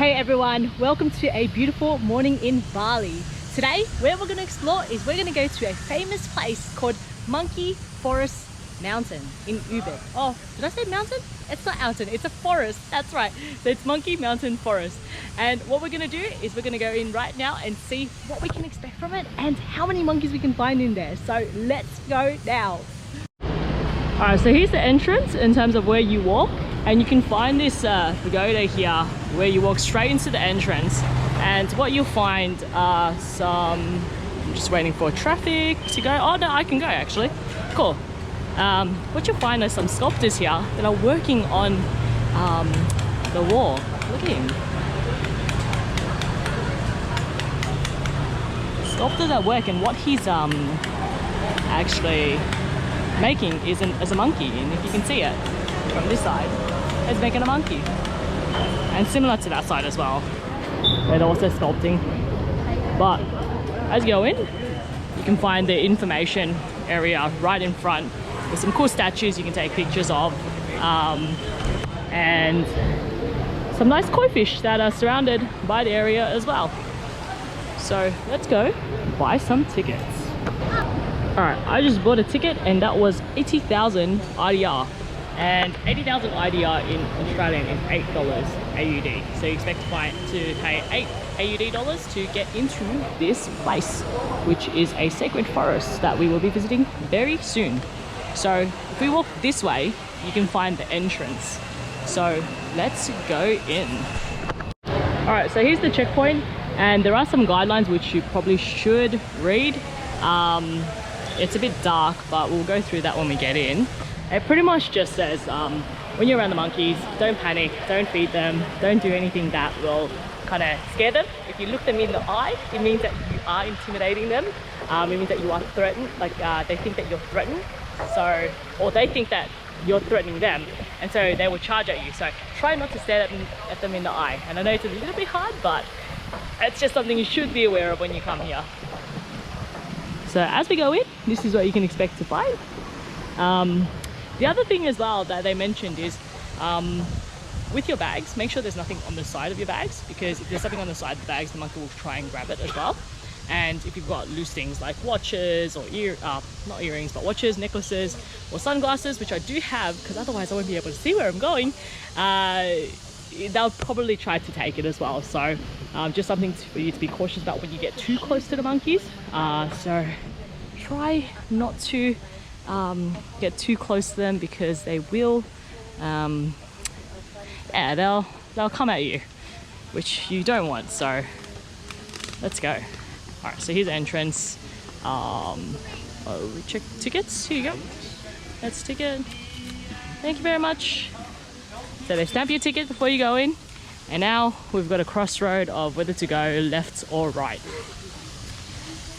Hey everyone, welcome to a beautiful morning in Bali. Today, where we're going to explore is we're going to go to a famous place called Monkey Forest Mountain in Ubud. Oh, did I say mountain? It's not mountain, it's a forest. That's right. So it's Monkey Mountain Forest. And what we're going to do is we're going to go in right now and see what we can expect from it and how many monkeys we can find in there. So let's go now. Alright, so here's the entrance in terms of where you walk. And you can find this pagoda here where you walk straight into the entrance. And what you'll find are some... I'm just waiting for traffic to go. Oh no, I can go actually. Cool. What you'll find are some sculptors here that are working on the wall. Look at him. Sculptors at work, and what he's actually making is a monkey. And if you can see it from this side, it's making a monkey. And similar to that side as well, they're also sculpting. But as you go in, you can find the information area right in front. There's some cool statues you can take pictures of, and some nice koi fish that are surrounded by the area as well. So let's go buy some tickets. Alright, I just bought a ticket and that was 80,000 IDR. And 80,000 IDR in Australian is $8 AUD. So you expect to pay 8 AUD dollars to get into this place, which is a sacred forest that we will be visiting very soon. So if we walk this way, you can find the entrance. So let's go in. Alright, so here's the checkpoint, and there are some guidelines which you probably should read. It's a bit dark, but we'll go through that when we get in. It pretty much just says when you're around the monkeys, don't panic, don't feed them, don't do anything that will kind of scare them. If you look them in the eye, it means that you are intimidating them. It means that you are threatened, like they think that you're threatened. So, or they think that you're threatening them, and so they will charge at you. So try not to stare at them in the eye. And I know it's a little bit hard, but it's just something you should be aware of when you come here. So as we go in, this is what you can expect to find. The other thing as well that they mentioned is with your bags, make sure there's nothing on the side of your bags, because if there's something on the side of the bags, the monkey will try and grab it as well. And if you've got loose things like watches or not earrings, but watches, necklaces, or sunglasses, which I do have, because otherwise I won't be able to see where I'm going, they'll probably try to take it as well. So just something for you to be cautious about when you get too close to the monkeys. So try not to get too close to them, because they will yeah, they'll come at you, which you don't want. So let's go. All right, so here's the entrance. Oh, check tickets. Here you go. That's ticket. Thank you very much. So they stamp your ticket before you go in, and now we've got a crossroad of whether to go left or right.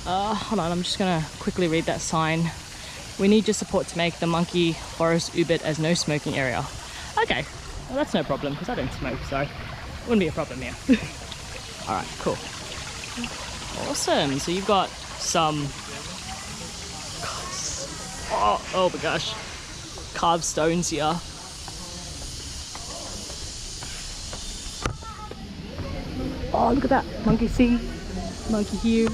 Hold on, I'm just gonna quickly read that sign. We need your support to make the Monkey Forest Ubud as no smoking area. Okay, well, that's no problem, because I don't smoke, so it wouldn't be a problem here. All right, cool. Awesome. So you've got some, oh my gosh, carved stones here. Oh, look at that. Monkey see, monkey hear,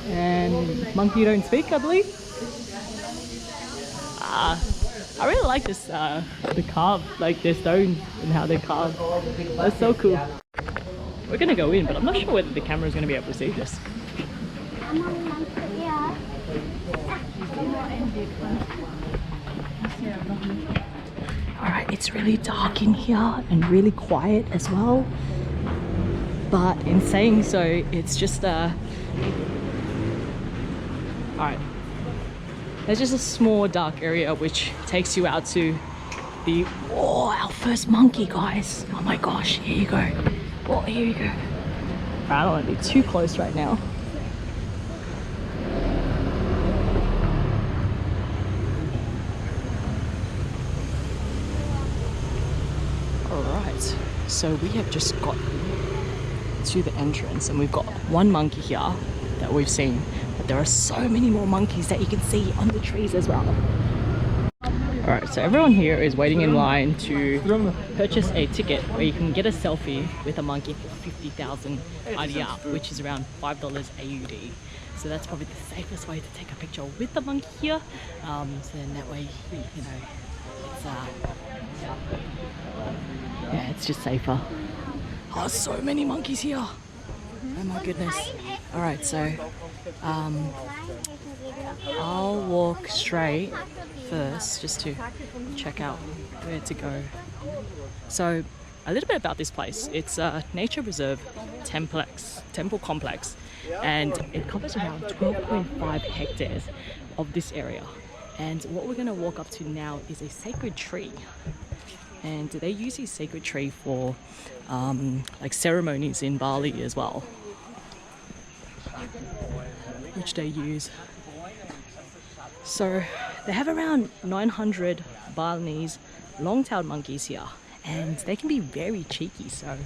and monkey don't speak, I believe. I really like this, the carve, like their stones and how they're carved. That's so cool. We're gonna go in, but I'm not sure whether the camera is gonna be able to see this. Alright, it's really dark in here and really quiet as well. But in saying so, it's just alright. There's just a small dark area which takes you out to the... Oh, our first monkey, guys. Oh my gosh, here you go. Oh, here you go. I don't want to be too close right now. Alright, so we have just got to the entrance, and we've got one monkey here that we've seen, but there are so many more monkeys that you can see on the trees as well. Alright, so everyone here is waiting in line to purchase a ticket where you can get a selfie with a monkey for 50,000 IDR, which is around $5 AUD. So that's probably the safest way to take a picture with the monkey here. So then that way, you know, it's yeah, it's just safer. Oh, so many monkeys here! Oh my goodness. Alright, so I'll walk straight first just to check out where to go. So a little bit about this place. It's a nature reserve temple complex, and it covers around 12.5 hectares of this area. And what we're going to walk up to now is a sacred tree, and they use this sacred tree for like ceremonies in Bali as well, which they use. So they have around 900 Balinese long-tailed monkeys here, and they can be very cheeky, so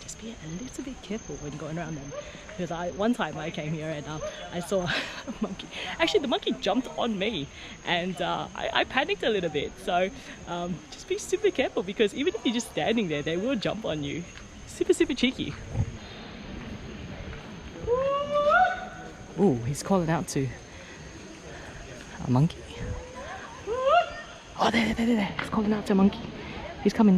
just be a little bit careful when going around them. Because one time I came here and I saw a monkey. Actually, the monkey jumped on me, and I panicked a little bit. So just be super careful, because even if you're just standing there, they will jump on you. Super cheeky. Oh, he's calling out to a monkey. Oh, there. He's calling out to a monkey. He's coming.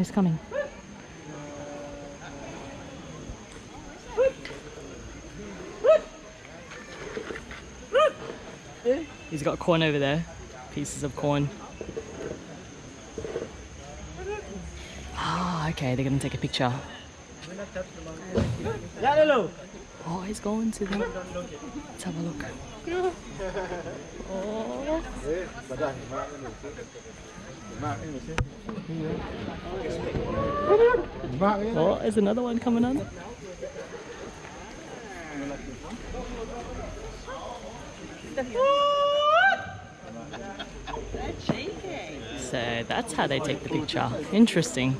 He's got corn over there. Pieces of corn. Ah, okay, they're gonna take a picture. Oh, he's going to them. Let's have a look. Oh. Oh, there's another one coming on. So that's how they take the picture. Interesting.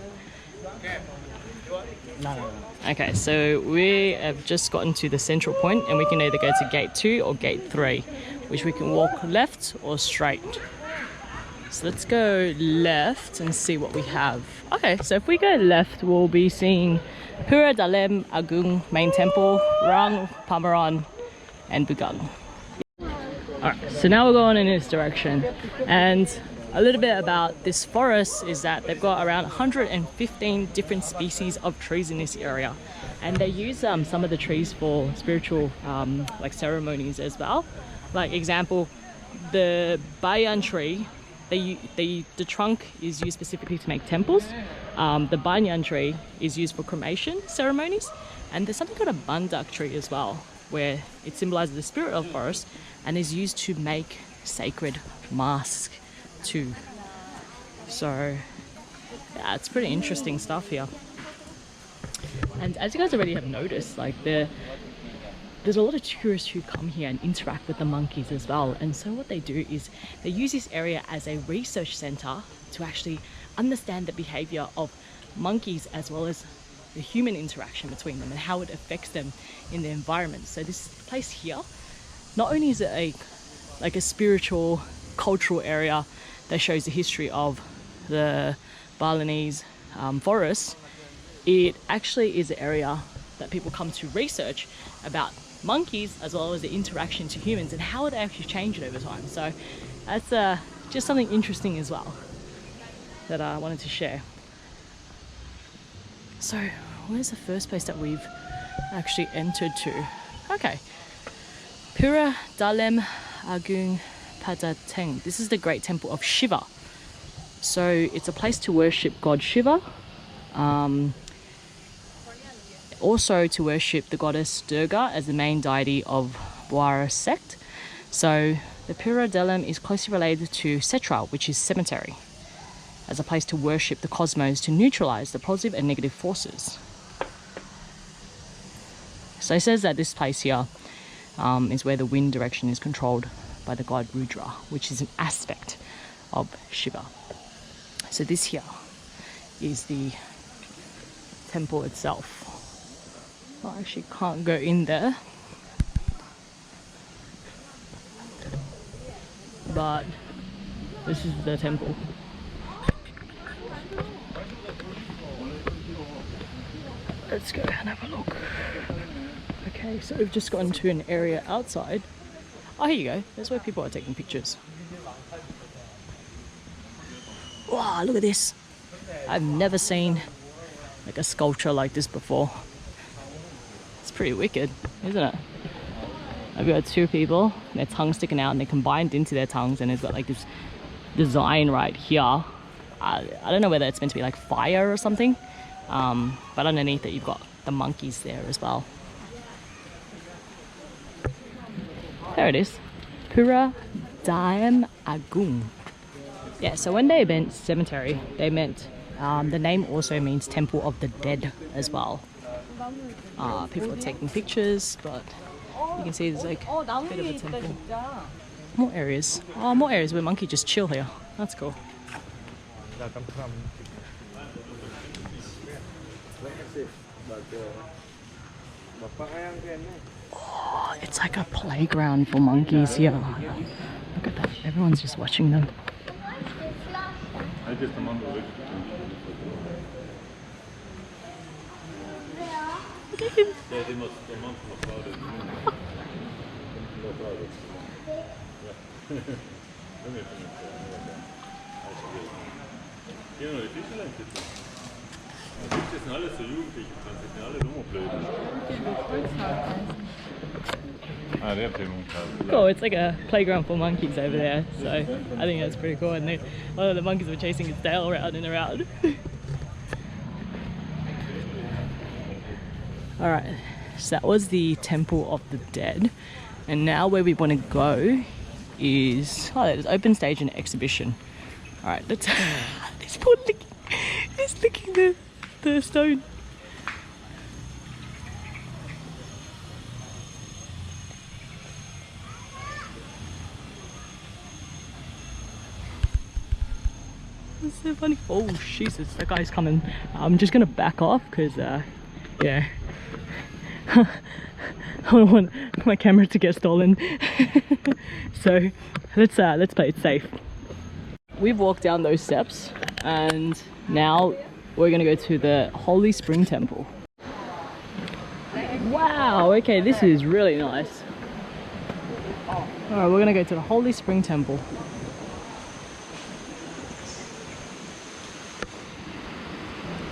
Okay, so we have just gotten to the central point, and we can either go to gate 2 or gate 3, which we can walk left or straight. So let's go left and see what we have. Okay, so if we go left, we'll be seeing Pura Dalem Agung Main Temple, Rang Pamaran, and Bugang. Alright, so now we're going in this direction, and a little bit about this forest is that they've got around 115 different species of trees in this area, and they use some of the trees for spiritual like ceremonies as well. Like example, the banyan tree, the trunk is used specifically to make temples. The banyan tree is used for cremation ceremonies, and there's something called a bandak tree as well, where it symbolizes the spirit of forest and is used to make sacred masks too. So yeah, it's pretty interesting stuff here. And as you guys already have noticed, like there's a lot of tourists who come here and interact with the monkeys as well. And so what they do is they use this area as a research center to actually understand the behavior of monkeys as well as the human interaction between them and how it affects them in the environment. So this place here, not only is it like a spiritual, cultural area that shows the history of the Balinese forest, it actually is an area that people come to research about monkeys as well as the interaction to humans and how it actually changed over time. So that's just something interesting as well that I wanted to share. So where's the first place that we've actually entered to? Okay, Pura Dalem Agung Padateng. This is the great temple of Shiva. So it's a place to worship God Shiva. Also to worship the goddess Durga as the main deity of Bwara sect. So the Pura Dalem is closely related to Setra, which is cemetery, as a place to worship the cosmos to neutralize the positive and negative forces. So it says that this place here is where the wind direction is controlled by the god Rudra, which is an aspect of Shiva. So this here is the temple itself. I actually can't go in there, but This is the temple. Let's go and have a look. Okay, so we've just gotten to an area outside. Oh, here you go. That's where people are taking pictures. Wow, look at this. I've never seen like a sculpture like this before. It's pretty wicked, isn't it? I've got two people, their tongues sticking out and they're combined into their tongues, and it's got like this design right here. I don't know whether it's meant to be like fire or something, but underneath it you've got the monkeys there as well. There it is. Pura Dam Agung. Yeah, so when they meant cemetery, they meant the name also means temple of the dead as well. People are taking pictures, but you can see there's like a bit of a temple. More areas. Oh, more areas where monkeys just chill here. That's cool. Oh, it's like a playground for monkeys here. Look at that. Everyone's just watching them. Cool, it's like a playground for monkeys over there, so I think that's pretty cool. And a lot of the monkeys were chasing its tail around and around. Alright, so that was the Temple of the Dead, and now where we want to go is, oh, there's open stage and exhibition. Alright, let's this poor he's licking the stone. That's so funny. Oh Jesus, that guy's coming. I'm just gonna back off because yeah. I don't want my camera to get stolen. So let's play it safe. We've walked down those steps and now we're gonna go to the Holy Spring Temple. Wow, okay, this is really nice. Alright, we're gonna go to the Holy Spring Temple.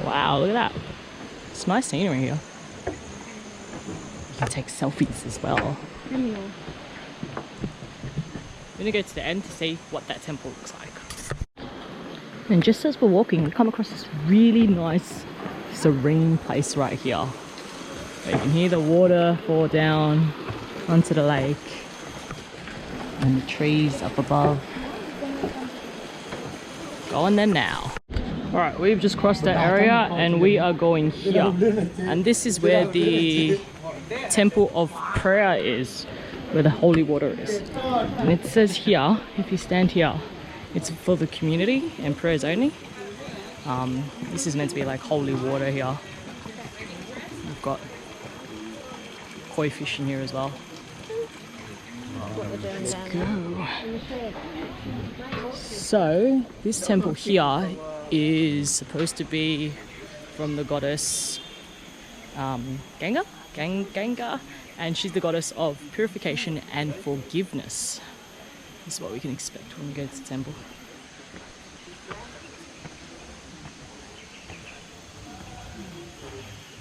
Wow, look at that. It's nice scenery here. You can take selfies as well. We're gonna go to the end to see what that temple looks like. And just as we're walking, we come across this really nice, serene place right here. You can hear the water fall down onto the lake and the trees up above. Go on there now. Alright, we've just crossed that area and we are going here. And this is where the Temple of Prayer is, where the holy water is. And it says here, if you stand here, it's for the community and prayers only. This is meant to be like holy water here. We've got koi fish in here as well. Let's go. So, this temple here is supposed to be from the goddess Ganga, and she's the goddess of purification and forgiveness. This is what we can expect when we go to the temple.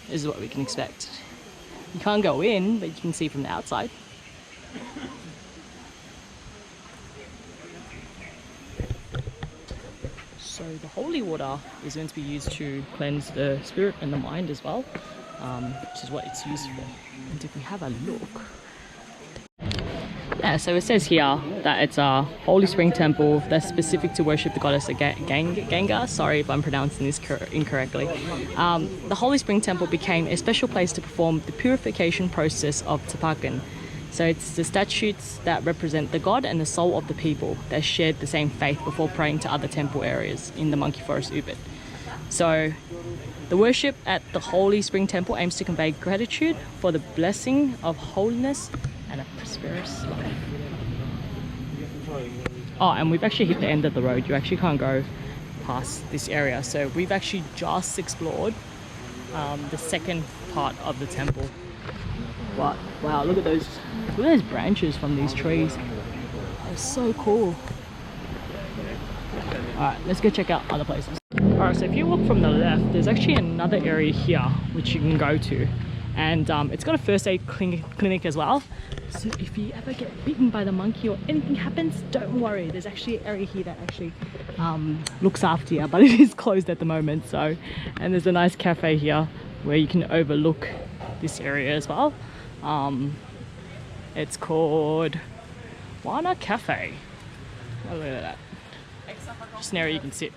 This is what we can expect. You can't go in, but you can see from the outside. So the holy water is meant to be used to cleanse the spirit and the mind as well, which is what it's used for. And if we have a look, yeah, so it says here that it's a holy spring temple that's specific to worship the goddess Ganga. Sorry if I'm pronouncing this incorrectly. The holy spring temple became a special place to perform the purification process of Tapakan. So it's the statues that represent the god and the soul of the people that shared the same faith before praying to other temple areas in the monkey forest Ubud. So the worship at the Holy Spring Temple aims to convey gratitude for the blessing of holiness and a prosperous life. Oh, and we've actually hit the end of the road. You actually can't go past this area. So we've actually just explored the second part of the temple. But wow, look at those branches from these trees. They're so cool. Alright, let's go check out other places. Alright, so if you walk from the left, there's actually another area here which you can go to. And it's got a first aid clinic as well. So if you ever get bitten by the monkey or anything happens, don't worry. There's actually an area here that actually looks after you, but it is closed at the moment. So, and there's a nice cafe here where you can overlook this area as well. It's called Wana Cafe. Oh, look at that. Just an area you can sit.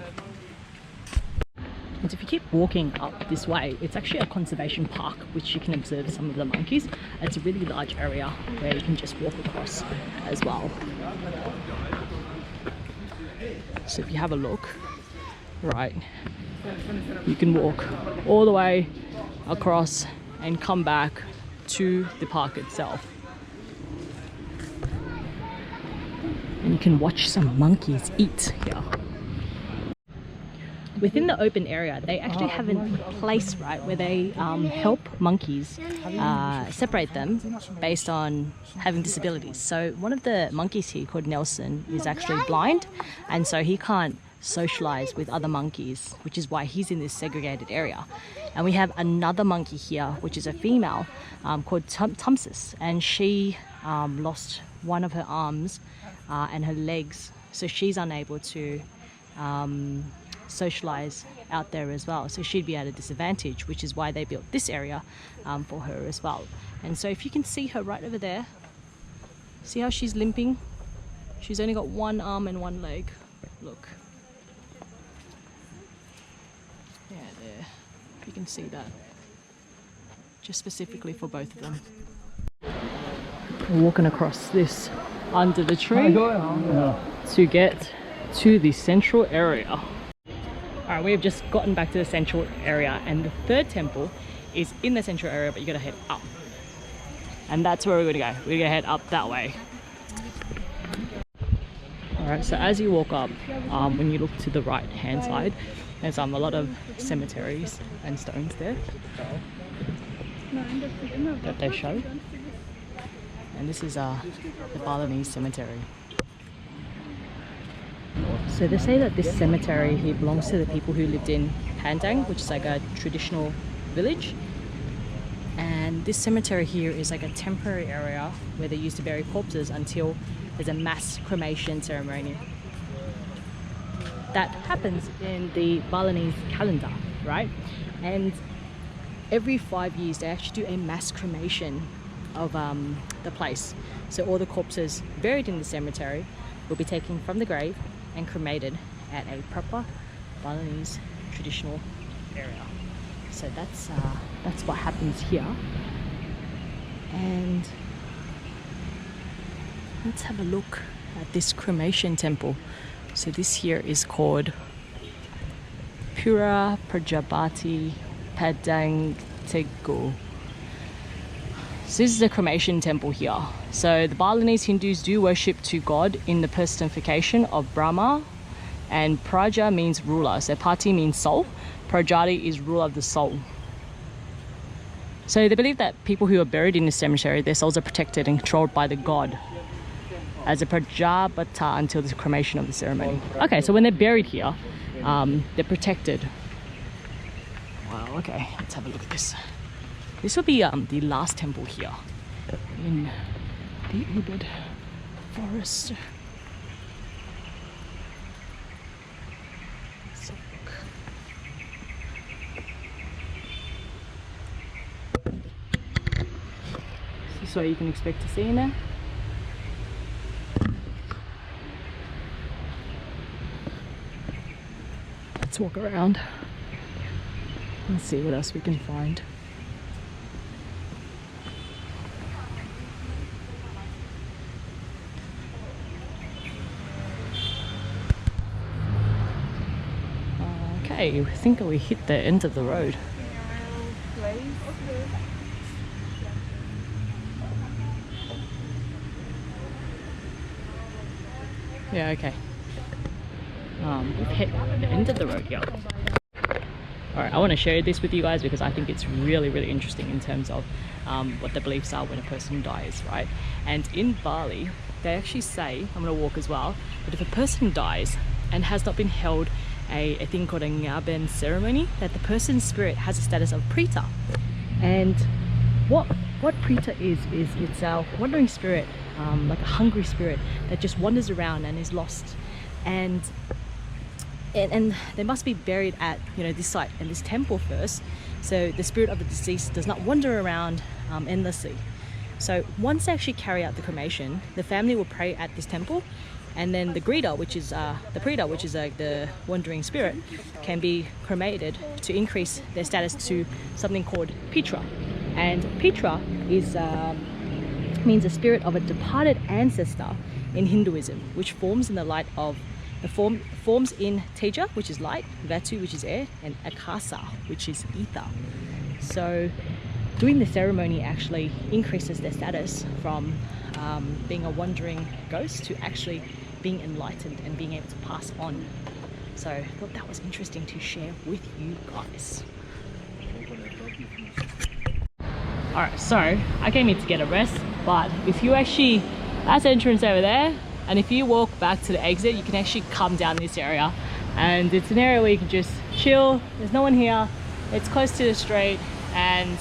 And so if you keep walking up this way, it's actually a conservation park which you can observe some of the monkeys. It's a really large area where you can just walk across as well. So if you have a look, right, you can walk all the way across and come back to the park itself. And you can watch some monkeys eat here. Within the open area, they actually have a place, right, where they help monkeys separate them based on having disabilities. So one of the monkeys here, called Nelson, is actually blind, and so he can't socialize with other monkeys, which is why he's in this segregated area. And we have another monkey here, which is a female, called Tumsis, and she lost one of her arms and her legs, so she's unable to socialize out there as well, so she'd be at a disadvantage, which is why they built this area for her as well. And so if you can see her right over there, see how she's limping? She's only got one arm and one leg. Look, yeah, there, if you can see that, just specifically for both of them. We're walking across this under the tree to get to the central area. Alright, we have just gotten back to the central area, and the third temple is in the central area, but you gotta head up. And that's where we're gonna go. We're gonna head up that way. Alright, so as you walk up, when you look to the right hand side, there's a lot of cemeteries and stones there that they show. And this is the Balinese cemetery. So they say that this cemetery here belongs to the people who lived in Pandang, which is like a traditional village. And this cemetery here is like a temporary area where they used to bury corpses until there's a mass cremation ceremony. That happens in the Balinese calendar, right? And every 5 years they actually do a mass cremation of the place. So all the corpses buried in the cemetery will be taken from the grave and cremated at a proper Balinese traditional area. So that's what happens here. And let's have a look at this cremation temple. So this here is called Pura Prajapati Padang Tego. So this is the cremation temple here. So the Balinese Hindus do worship to God in the personification of Brahma, and Praja means ruler. So Pati means soul. Prajati is ruler of the soul. So they believe that people who are buried in the cemetery, their souls are protected and controlled by the god as a Prajapata until the cremation of the ceremony. Okay, so when they're buried here, they're protected. Wow, okay, let's have a look at this. This will be the last temple here in the Ubud forest. So look. Is this what you can expect to see in there? Let's walk around and see what else we can find. Okay, I think we hit the end of the road. Yeah, okay. We've hit the end of the road here. Alright, I want to share this with you guys because I think it's really, really interesting in terms of what the beliefs are when a person dies, right? And in Bali, they actually say, I'm going to walk as well, but if a person dies and has not been held a thing called a ngaben ceremony, that the person's spirit has a status of preta. And what preta is it's a wandering spirit, like a hungry spirit that just wanders around and is lost. And they must be buried at, you know, this site and this temple first, so the spirit of the deceased does not wander around endlessly. So once they actually carry out the cremation, the family will pray at this temple, and then the grida, which is the preta, which is the wandering spirit, can be cremated to increase their status to something called pitra. And pitra is means a spirit of a departed ancestor in Hinduism, which forms in the light of forms in Teja, which is light, Vatu, which is air, and Akasa, which is ether. So doing the ceremony actually increases their status from being a wandering ghost to actually being enlightened and being able to pass on. So I thought that was interesting to share with you guys. Alright, so I came here to get a rest, but if you actually, that's the entrance over there, and if you walk back to the exit, you can actually come down this area, and it's an area where you can just chill. There's no one here, it's close to the street, and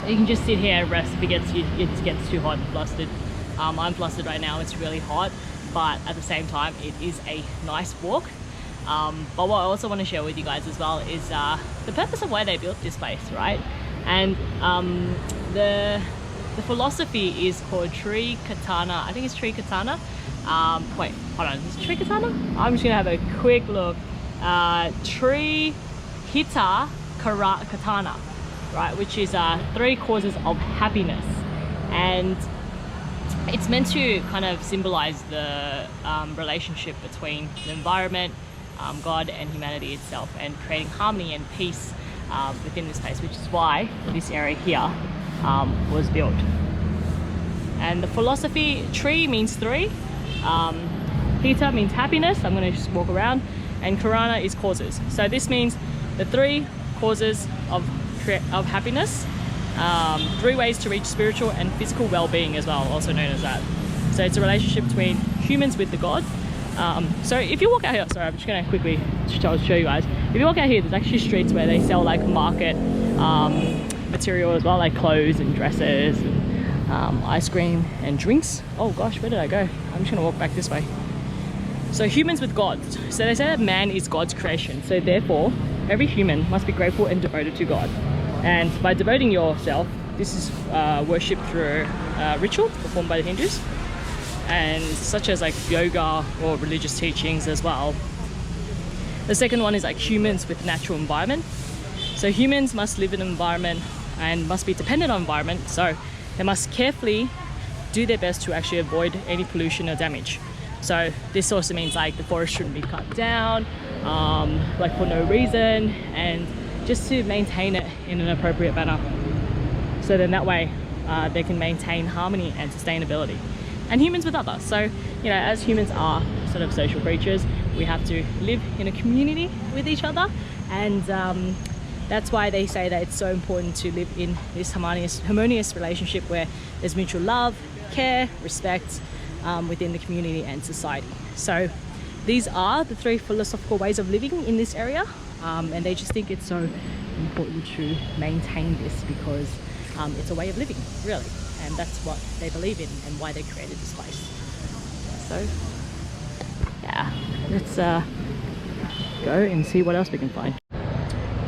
you can just sit here and rest if it gets too hot and flustered. I'm flustered right now, it's really hot, but at the same time it is a nice walk. But what I also want to share with you guys as well is the purpose of why they built this place, right? And the philosophy is called Tri Katana. I think it's Tri Katana. Wait, hold on, is it Tri Katana? I'm just gonna have a quick look. Tri Hita Katana, right? Which is 3 causes of happiness. And it's meant to kind of symbolize the relationship between the environment, God and humanity itself, and creating harmony and peace within this place, which is why this area here was built. And the philosophy, tree means 3, Hita means happiness, I'm going to just walk around, and Karana is causes. So this means the 3 causes of happiness, 3 ways to reach spiritual and physical well-being as well, also known as that. So it's a relationship between humans with the God. So if you walk out here, sorry, I'm just going to quickly show you guys. If you walk out here, there's actually streets where they sell like market material as well, like clothes and dresses and ice cream and drinks. Oh gosh, where did I go? I'm just going to walk back this way. So humans with God. So they say that man is God's creation. So therefore, every human must be grateful and devoted to God. And by devoting yourself, this is worship through ritual performed by the Hindus, and such as like yoga or religious teachings as well. The second one is like humans with natural environment. So humans must live in an environment and must be dependent on environment, so they must carefully do their best to actually avoid any pollution or damage. So this also means like the forest shouldn't be cut down like for no reason, and just to maintain it in an appropriate manner. So then that way they can maintain harmony and sustainability. And humans with others. So, you know, as humans are sort of social creatures, we have to live in a community with each other, and that's why they say that it's so important to live in this harmonious relationship where there's mutual love, care, respect within the community and society. So these are the 3 philosophical ways of living in this area, and they just think it's so important to maintain this because it's a way of living, really. And that's what they believe in and why they created this place. So yeah, let's go and see what else we can find.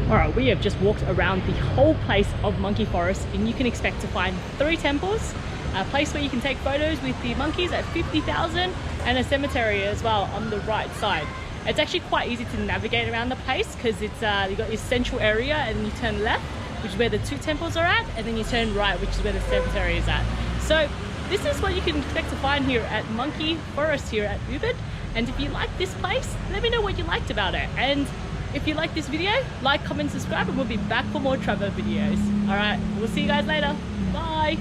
Alright, we have just walked around the whole place of Monkey Forest, and you can expect to find 3 temples, a place where you can take photos with the monkeys at 50,000, and a cemetery as well on the right side. It's actually quite easy to navigate around the place because it's you've got this central area, and then you turn left, which is where the 2 temples are at, and then you turn right, which is where the cemetery is at. So this is what you can expect to find here at Monkey Forest here at Ubud. And if you like this place, let me know what you liked about it. And if you like this video, like, comment, subscribe, and we'll be back for more travel videos. Alright, we'll see you guys later. Bye!